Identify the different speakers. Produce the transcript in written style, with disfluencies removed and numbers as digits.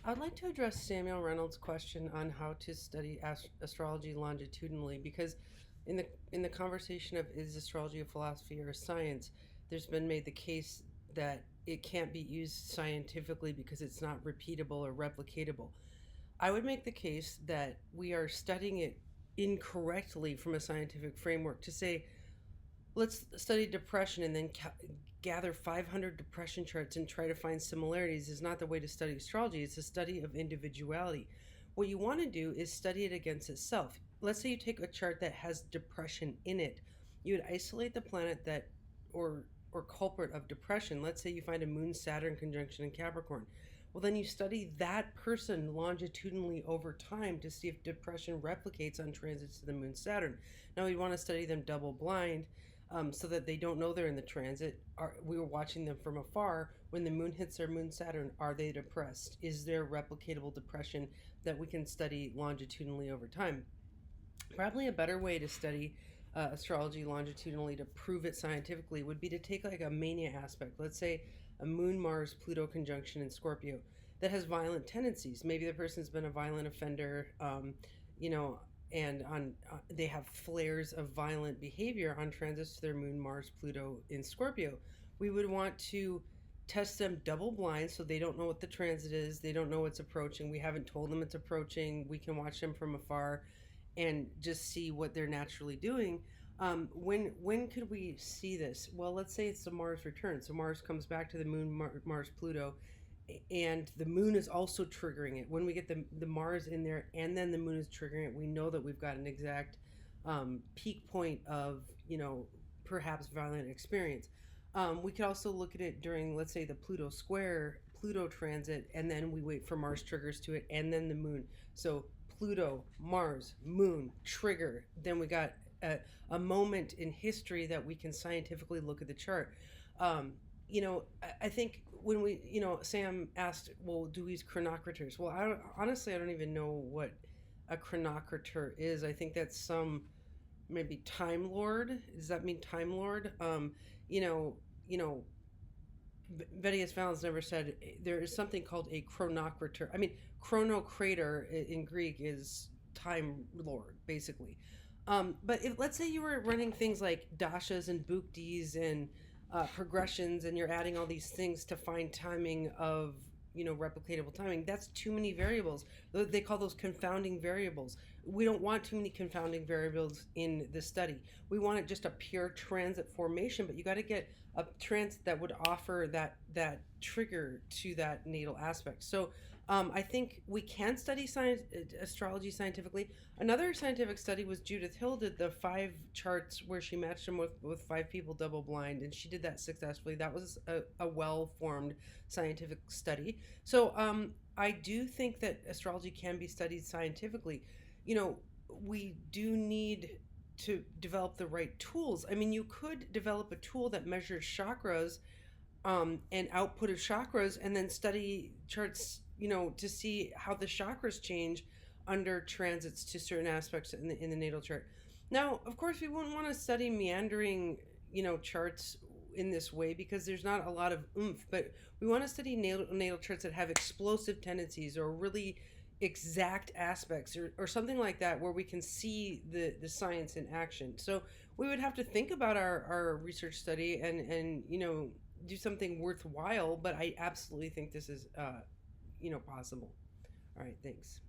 Speaker 1: I'd like to address Samuel Reynolds' question on how to study astrology longitudinally, because in the conversation of is astrology a philosophy or a science, there's been made the case that it can't be used scientifically because it's not repeatable or replicatable. I would make the case that we are studying it incorrectly from a scientific framework to say, let's study depression and then gather 500 depression charts and try to find similarities is not the way to study astrology. It's a study of individuality. What you want to do is study it against itself. Let's say you take a chart that has depression in it. You would isolate the planet that or culprit of depression. Let's say you find a moon Saturn conjunction in Capricorn. Well, then you study that person longitudinally over time to see if depression replicates on transits to the moon Saturn. Now, we want to study them double blind, so that they don't know they're in the transit. We were watching them from afar. When the moon hits their moon Saturn, are they depressed? Is there replicatable depression that we can study longitudinally over time? Probably a better way to study astrology longitudinally to prove it scientifically would be to take like a mania aspect. Let's say a moon Mars Pluto conjunction in Scorpio that has violent tendencies. Maybe the person's been a violent offender, you know, and they have flares of violent behavior on transits to their moon Mars Pluto in Scorpio. We would want to test them double blind so they don't know what the transit is, they don't know it's approaching, we haven't told them it's approaching, we can watch them from afar and just see what they're naturally doing. When could we see this? Well, let's say it's the Mars return. So Mars comes back to the moon Mars Pluto, and the moon is also triggering it. When we get the Mars in there and then the moon is triggering it, we know that we've got an exact peak point of, perhaps violent experience. We could also look at it during, let's say, the Pluto square, Pluto transit, and then we wait for Mars triggers to it, and then the moon. So Pluto, Mars, moon, trigger. Then we got a moment in history that we can scientifically look at the chart. I think when Sam asked, well, do we use chronocrators? Well, honestly, I don't even know what a chronocrator is. I think that's some maybe Time Lord. Does that mean Time Lord? You know, you know, Vedius Valens never said there is something called a chronocrator. I mean, chronocrator in Greek is Time Lord, basically. But let's say you were running things like dashas and bhuktis and progressions, and you're adding all these things to find timing of replicatable timing. That's too many variables. They call those confounding variables. We don't want too many confounding variables in the study. We want it just a pure transit formation, but you got to get a transit that would offer that trigger to that natal aspect. So I think we can study astrology scientifically. Another scientific study was Judith Hill did the 5 charts where she matched them with 5 people double blind, and she did that successfully. That was a well-formed scientific study. So I do think that astrology can be studied scientifically. We do need to develop the right tools. I mean, you could develop a tool that measures chakras and output of chakras, and then study charts, to see how the chakras change under transits to certain aspects in the natal chart. Now, of course, we wouldn't want to study meandering, charts in this way because there's not a lot of oomph, but we want to study natal charts that have explosive tendencies or really exact aspects or something like that where we can see the science in action. So we would have to think about our research study and do something worthwhile, but I absolutely think this is possible. All right, thanks.